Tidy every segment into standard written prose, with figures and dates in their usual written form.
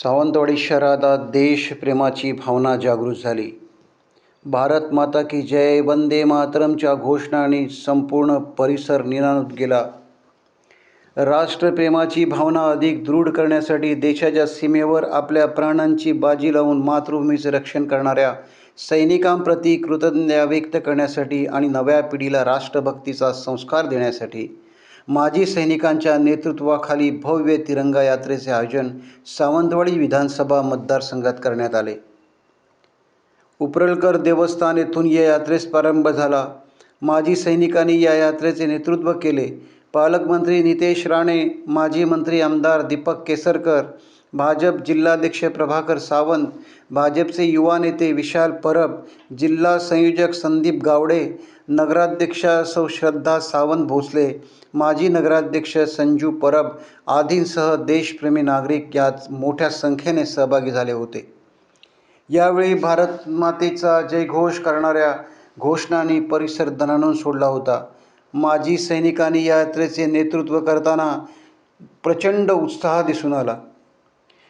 सावंतवाडी शहरात आज देशप्रेमाची भावना जागृत झाली. भारत माता की जय, वंदे मातरमच्या घोषणांनी संपूर्ण परिसर निनादत गेला. राष्ट्रप्रेमाची भावना अधिक दृढ करण्यासाठी देशाच्या सीमेवर आपल्या प्राणांची बाजी लावून मातृभूमीचे रक्षण करणाऱ्या सैनिकांप्रती कृतज्ञता व्यक्त करण्यासाठी आणि नव्या पिढीला राष्ट्रभक्तीचा संस्कार देण्यासाठी माजी सैनिकांच्या नेतृत्वाखाली भव्य तिरंगा यात्रेचे आयोजन सावंतवाडी विधानसभा मतदारसंघात करण्यात आले. उपरलकर देवस्थान येथून या यात्रेस प्रारंभ झाला. माजी सैनिकांनी या यात्रेचे नेतृत्व केले. पालकमंत्री नितेश राणे, माजी मंत्री आमदार दीपक केसरकर, भाजप जिल्हाध्यक्ष प्रभाकर सावंत, भाजपचे युवा नेते विशाल परब, जिल्हा संयोजक संदीप गावडे, नगराध्यक्षा सौ श्रद्धा सावंत भोसले, माजी नगराध्यक्ष संजू परब आदींसह देशप्रेमी नागरिक यात मोठ्या संख्येने सहभागी झाले होते. यावेळी भारत मातेचा जयघोष करणाऱ्या घोषणांनी परिसर दणाणून सोडला होता. माजी सैनिकांनी या यात्रेचे नेतृत्व करताना प्रचंड उत्साह दिसून आला.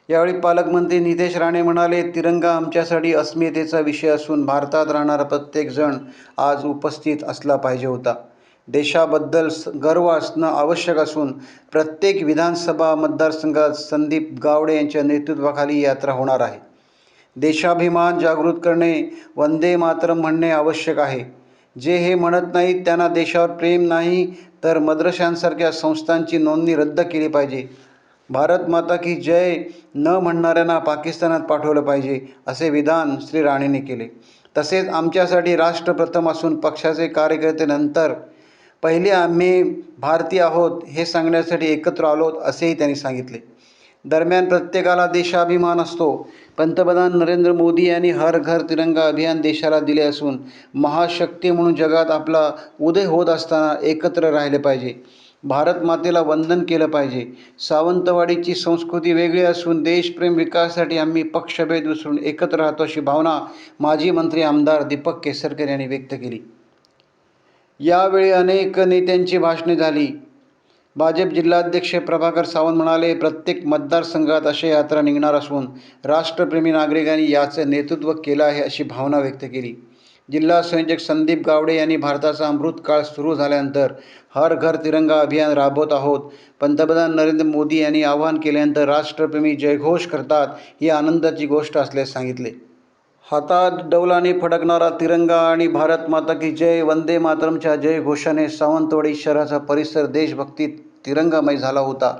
यावेळी पालकमंत्री नितेश राणे म्हणाले, तिरंगा आमच्यासाठी अस्मितेचा विषय असून भारतात राहणारा प्रत्येक जण आज उपस्थित असला पाहिजे होता. देशाबद्दल गर्व असणं आवश्यक असून प्रत्येक विधानसभा मतदारसंघात संदीप गावडे यांच्या नेतृत्वाखाली यात्रा होणार आहे. देशाभिमान जागृत करणे, वंदे मातरम म्हणणे आवश्यक आहे. जे हे म्हणत नाहीत त्यांना देशावर प्रेम नाही तर मद्रशांसारख्या संस्थांची नोंदणी रद्द केली पाहिजे. भारत माता की जय न म्हणणाऱ्यांना पाकिस्तानात पाठवलं पाहिजे असे विधान श्री राणेंनी केले. तसेच आमच्यासाठी राष्ट्र प्रथम असून पक्षाचे कार्यकर्ते नंतर, पहिले आम्ही भारतीय आहोत हे सांगण्यासाठी एकत्र आलोत असेही त्यांनी सांगितले. दरम्यान प्रत्येकाला देशाभिमान असतो. पंतप्रधान नरेंद्र मोदी यांनी हर घर तिरंगा अभियान देशाला दिले असून महाशक्ती म्हणून जगात आपला उदय होत असताना एकत्र राहिले पाहिजे. भारत मातेला वंदन केलं पाहिजे. सावंतवाडीची संस्कृती वेगळी असून देशप्रेम विकासासाठी आम्ही पक्षभेद विसरून एकत्र राहतो अशी भावना माजी मंत्री आमदार दीपक केसरकर यांनी व्यक्त केली. यावेळी अनेक नेत्यांची भाषणे झाली. भाजप जिल्हाध्यक्ष प्रभाकर सावंत म्हणाले, प्रत्येक मतदारसंघात अशा यात्रा निघणार असून राष्ट्रप्रेमी नागरिकांनी याचे नेतृत्व केलं आहे अशी भावना व्यक्त केली. जिल्हा संयोजक संदीप गावडे यांनी भारताचा अमृतकाळ सुरू झाल्यानंतर हर घर तिरंगा अभियान राबवत आहोत. पंतप्रधान नरेंद्र मोदी यांनी आवाहन केल्यानंतर राष्ट्रप्रेमी जयघोष करतात, ही आनंदाची गोष्ट असल्याचे सांगितले. हातात डौलाने फडकणारा तिरंगा आणि भारत माता की जय, वंदे मातरमच्या जयघोषाने सावंतवाडी शहराचा परिसर देशभक्तीत तिरंगामय झाला होता.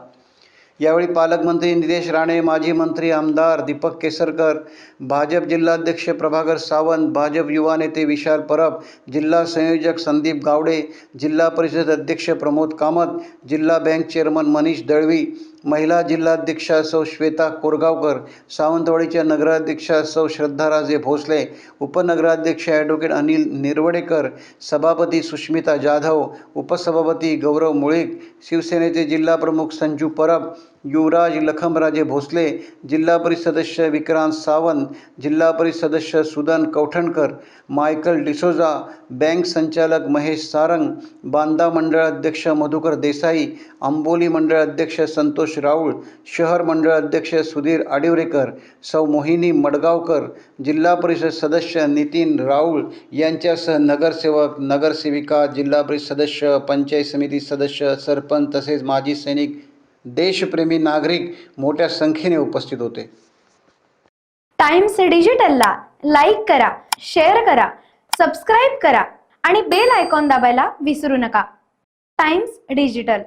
यावेळी पालकमंत्री नितेश राणे, माजी मंत्री आमदार दीपक केसरकर, भाजप जिल्हाध्यक्ष प्रभाकर सावंत, भाजप युवा नेते विशाल परब, जिल्हा संयोजक संदीप गावडे, जिल्हा परिषद अध्यक्ष प्रमोद कामत, जिल्हा बँक चेअरमन मनीष दळवी, महिला जिल्हाध्यक्षा सौ श्वेता कोरगावकर, सावंतवाडीच्या नगराध्यक्षा सौ श्रद्धाराजे भोसले, उपनगराध्यक्ष ॲडव्होकेट अनिल निरवडेकर, सभापती सुष्मिता जाधव, उपसभापती गौरव मुळीक, शिवसेनेचे जिल्हाप्रमुख संजू परब, युवराज लखमराजे भोसले, जिल्हा परिषद सदस्य विक्रांत सावंत, जिल्हा परिषद सदस्य सुदन कौठणकर, मायकल डिसोजा, बँक संचालक महेश सारंग, बांदा मंडळ अध्यक्ष मधुकर देसाई, आंबोली मंडळ अध्यक्ष संतोष राऊळ, शहर मंडळ अध्यक्ष सुधीर आडिवरेकर, सौ मोहिनी मडगावकर, जिल्हा परिषद सदस्य नितीन राऊळ यांच्यासह नगरसेवक, नगरसेविका, जिल्हा परिषद सदस्य, पंचायत समिती सदस्य, सरपंच तसेच माजी सैनिक, देशप्रेमी नागरिक मोठ्या संख्येने उपस्थित होते. टाइम्स डिजिटलला लाईक करा, शेअर करा, सबस्क्राईब करा आणि बेल आयकॉन दाबायला विसरू नका. Times digital.